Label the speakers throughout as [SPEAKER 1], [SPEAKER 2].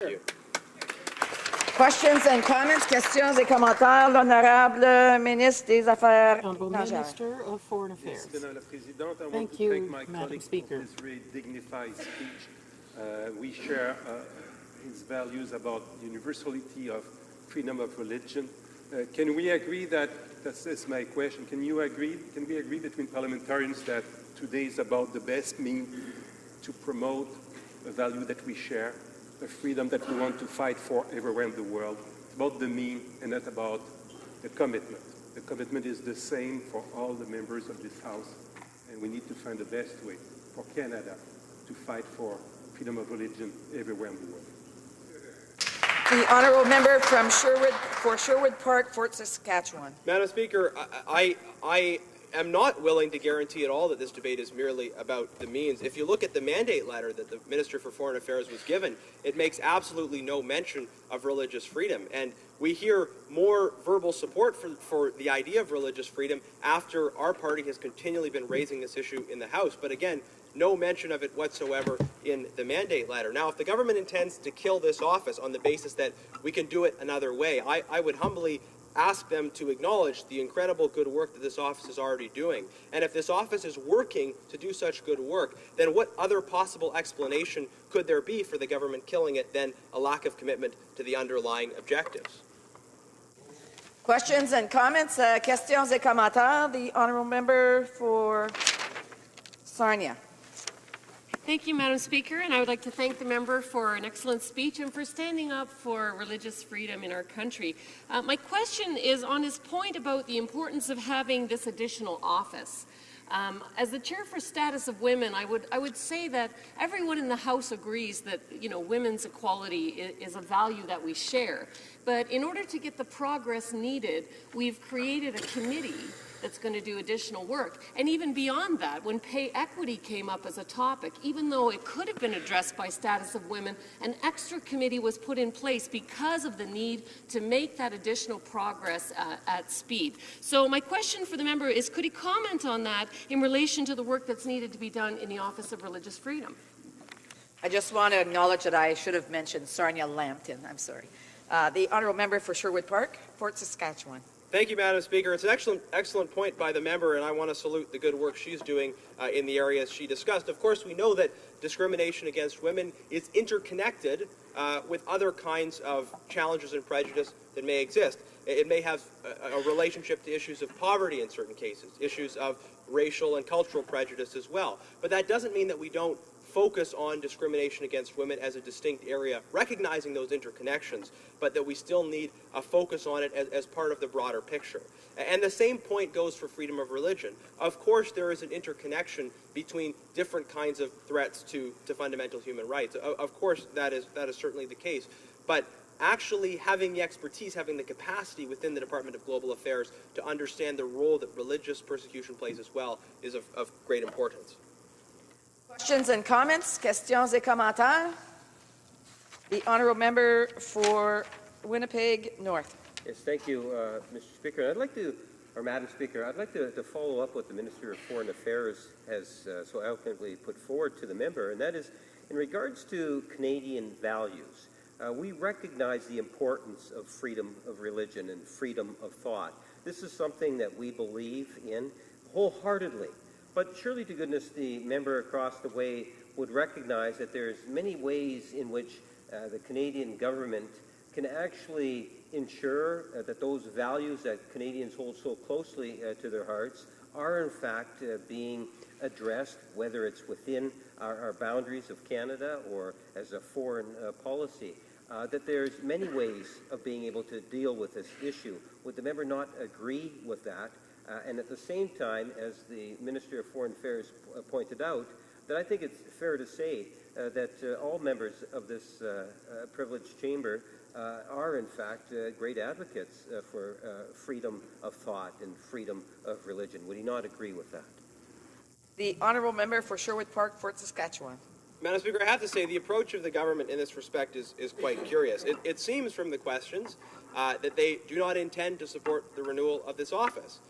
[SPEAKER 1] Thank you.
[SPEAKER 2] Questions and comments, questions et commentaires. L'honorable ministre des Affaires
[SPEAKER 3] Honorable
[SPEAKER 2] étrangères.
[SPEAKER 3] Minister of Foreign Affairs.
[SPEAKER 4] Madame la Présidente, I want
[SPEAKER 3] Thank
[SPEAKER 4] to
[SPEAKER 3] you,
[SPEAKER 4] thank my
[SPEAKER 3] Madam
[SPEAKER 4] colleague
[SPEAKER 3] Speaker.
[SPEAKER 4] for his very dignified speech. We share his values about the universality of freedom of religion. Can we agree that's my question, can we agree between parliamentarians that today is about the best means to promote a value that we share, a freedom that we want to fight for everywhere in the world? It's about the mean and not about the commitment. The commitment is the same for all the members of this House, and we need to find the best way for Canada to fight for freedom of religion everywhere in the world.
[SPEAKER 2] The honourable member from Sherwood Park, Fort Saskatchewan.
[SPEAKER 1] Madam Speaker, I am not willing to guarantee at all that this debate is merely about the means. If you look at the mandate letter that the Minister for Foreign Affairs was given, it makes absolutely no mention of religious freedom. And we hear more verbal support for the idea of religious freedom after our party has continually been raising this issue in the House. But again, no mention of it whatsoever in the mandate letter. Now, if the government intends to kill this office on the basis that we can do it another way, I would humbly ask them to acknowledge the incredible good work that this office is already doing. And if this office is working to do such good work, then what other possible explanation could there be for the government killing it than a lack of commitment to the underlying objectives?
[SPEAKER 2] Questions and comments, questions et commentaires. The honourable member for Sarnia.
[SPEAKER 5] Thank you, Madam Speaker, and I would like to thank the member for an excellent speech and for standing up for religious freedom in our country. My question is on his point about the importance of having this additional office. As the chair for status of women, I would say that everyone in the House agrees that women's equality is a value that we share. But in order to get the progress needed, we've created a committee that's going to do additional work. And even beyond that, when pay equity came up as a topic, even though it could have been addressed by status of women, an extra committee was put in place because of the need to make that additional progress at speed. So my question for the member is, could he comment on that in relation to the work that's needed to be done in the Office of Religious Freedom?
[SPEAKER 2] I just want to acknowledge that I should have mentioned Sarnia Lambton. I'm sorry. The honourable member for Sherwood Park, Fort Saskatchewan.
[SPEAKER 1] Thank you, Madam Speaker. It's an excellent point by the member, and I want to salute the good work she's doing in the areas she discussed. Of course, we know that discrimination against women is interconnected with other kinds of challenges and prejudice that may exist. It may have a relationship to issues of poverty in certain cases, issues of racial and cultural prejudice as well. But that doesn't mean that we don't focus on discrimination against women as a distinct area, recognizing those interconnections, but that we still need a focus on it as part of the broader picture. And the same point goes for freedom of religion. Of course, there is an interconnection between different kinds of threats to fundamental human rights. Of course, that is certainly the case. But actually having the expertise, having the capacity within the Department of Global Affairs to understand the role that religious persecution plays as well is of great importance.
[SPEAKER 2] Questions and comments, questions et commentaires. The honourable member for Winnipeg North.
[SPEAKER 6] Yes, thank you, Mr. Speaker. Madam Speaker, I'd like to follow up what the Minister of Foreign Affairs has so eloquently put forward to the member, and that is in regards to Canadian values. We recognize the importance of freedom of religion and freedom of thought. This is something that we believe in wholeheartedly. But surely to goodness the member across the way would recognize that there's many ways in which the Canadian government can actually ensure that those values that Canadians hold so closely to their hearts are in fact being addressed, whether it's within our boundaries of Canada or as a foreign policy. That there's many ways of being able to deal with this issue. Would the member not agree with that? And at the same time, as the Minister of Foreign Affairs pointed out, that I think it's fair to say that all members of this privileged chamber are in fact great advocates for freedom of thought and freedom of religion. Would he not agree with that?
[SPEAKER 2] The honourable member for Sherwood Park, Fort Saskatchewan.
[SPEAKER 1] Madam Speaker, I have to say the approach of the government in this respect is quite curious. It seems from the questions that they do not intend to support the renewal of this office.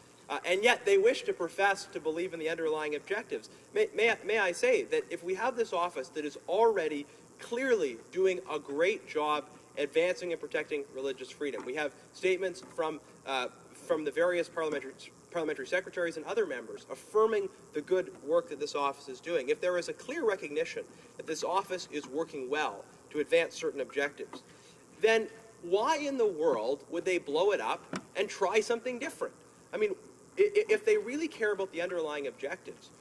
[SPEAKER 1] And yet they wish to profess to believe in the underlying objectives. May I say that if we have this office that is already clearly doing a great job advancing and protecting religious freedom. We have statements from the various parliamentary secretaries and other members affirming the good work that this office is doing. If there is a clear recognition that this office is working well to advance certain objectives, then why in the world would they blow it up and try something different? I mean, if they really care about the underlying objectives,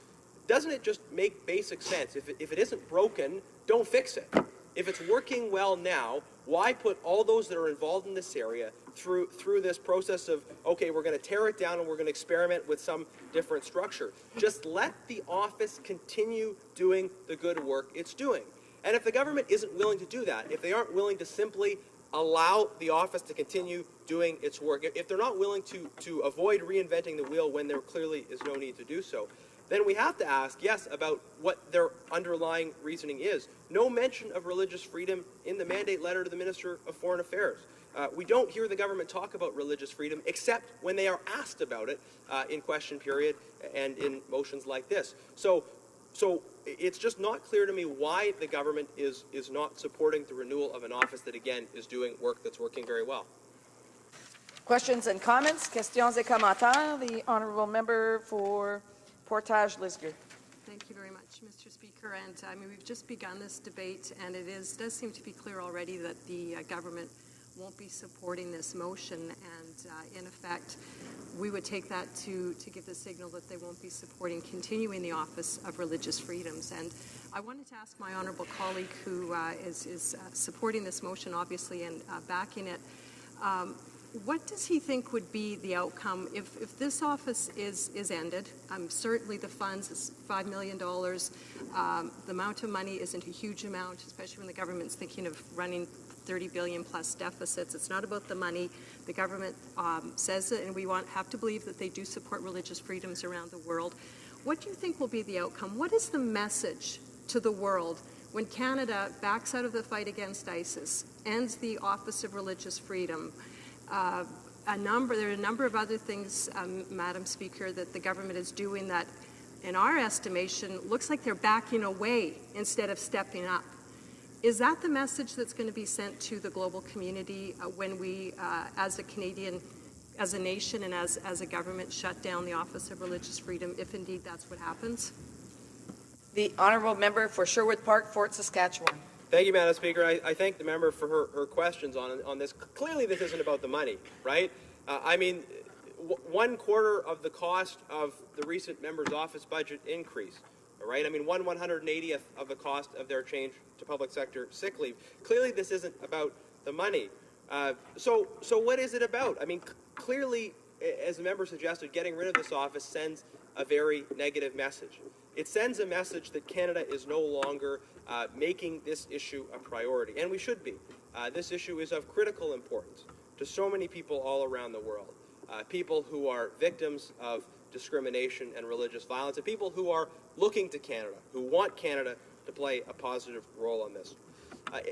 [SPEAKER 1] doesn't it just make basic sense? If it isn't broken, don't fix it. If it's working well now, why put all those that are involved in this area through this process of, okay, we're going to tear it down and we're going to experiment with some different structure? Just let the office continue doing the good work it's doing. And if the government isn't willing to do that, if they aren't willing to simply allow the office to continue doing its work, if they're not willing to avoid reinventing the wheel when there clearly is no need to do so, then we have to ask, yes, about what their underlying reasoning is. No mention of religious freedom in the mandate letter to the Minister of Foreign Affairs. We don't hear the government talk about religious freedom except when they are asked about it in question period and in motions like this. So it's just not clear to me why the government is not supporting the renewal of an office that, again, is doing work that's working very well.
[SPEAKER 2] Questions and comments? Questions et commentaires. The honourable member for Portage-Lisgar.
[SPEAKER 3] Thank you very much, Mr. Speaker. And I mean, we've just begun this debate, and it does seem to be clear already that the government won't be supporting this motion. And in effect, we would take that to give the signal that they won't be supporting continuing the Office of Religious Freedoms. And I wanted to ask my honourable colleague, who is supporting this motion, obviously, and backing it. What does he think would be the outcome if this office is ended? Certainly the funds is $5 million. The amount of money isn't a huge amount, especially when the government's thinking of running 30 billion plus deficits. It's not about the money. The government says it, and we have to believe that they do support religious freedoms around the world. What do you think will be the outcome? What is the message to the world when Canada backs out of the fight against ISIS, ends the Office of Religious Freedom? There are a number of other things, Madam Speaker, that the government is doing that, in our estimation, looks like they're backing away instead of stepping up. Is that the message that's going to be sent to the global community when we, as a Canadian, as a nation and as a government, shut down the Office of Religious Freedom, if indeed that's what happens?
[SPEAKER 2] The honourable member for Sherwood Park, Fort Saskatchewan.
[SPEAKER 1] Thank you, Madam Speaker. I thank the member for her questions on this. Clearly, this isn't about the money, right? I mean, 1/4 of the cost of the recent member's office budget increase, right? I mean, 1/180th of the cost of their change to public sector sick leave. Clearly, this isn't about the money. So what is it about? I mean, clearly, as the member suggested, getting rid of this office sends a very negative message. It sends a message that Canada is no longer making this issue a priority, and we should be. This issue is of critical importance to so many people all around the world, people who are victims of discrimination and religious violence, and people who are looking to Canada, who want Canada to play a positive role on this.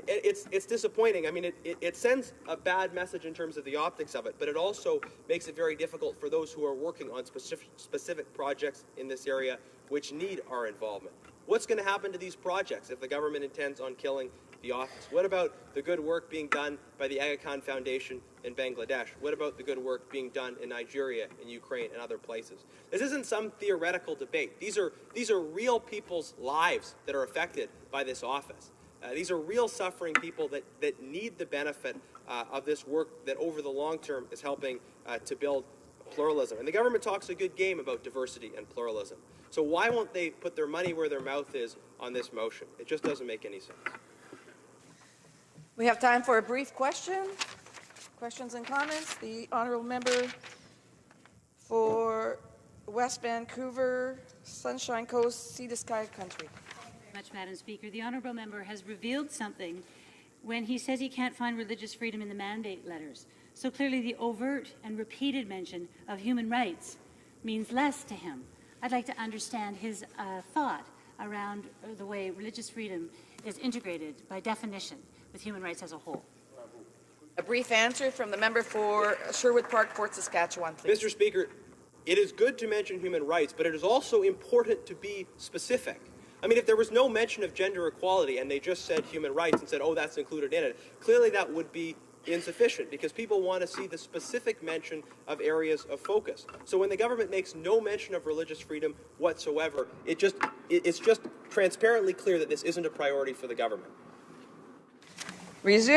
[SPEAKER 1] It's disappointing. I mean, it sends a bad message in terms of the optics of it, but it also makes it very difficult for those who are working on specific projects in this area which need our involvement. What's going to happen to these projects if the government intends on killing the office? What about the good work being done by the Aga Khan Foundation in Bangladesh? What about the good work being done in Nigeria, in Ukraine, and other places? This isn't some theoretical debate. These are real people's lives that are affected by this office. These are real suffering people that need the benefit of this work that over the long term is helping to build pluralism. And the government talks a good game about diversity and pluralism. So why won't they put their money where their mouth is on this motion? It just doesn't make any sense.
[SPEAKER 2] We have time for a brief question. Questions and comments. The honourable member for West Vancouver, Sunshine Coast, Sea to Sky Country.
[SPEAKER 7] Much, Madam Speaker. The honourable member has revealed something when he says he can't find religious freedom in the mandate letters. So clearly the overt and repeated mention of human rights means less to him. I'd like to understand his thought around the way religious freedom is integrated by definition with human rights as a whole.
[SPEAKER 2] A brief answer from the member for Sherwood Park, Fort Saskatchewan, please.
[SPEAKER 1] Mr. Speaker, it is good to mention human rights, but it is also important to be specific. I mean, if there was no mention of gender equality and they just said human rights and said, oh, that's included in it, clearly that would be insufficient because people want to see the specific mention of areas of focus. So when the government makes no mention of religious freedom whatsoever, it's just transparently clear that this isn't a priority for the government.
[SPEAKER 2] Resume.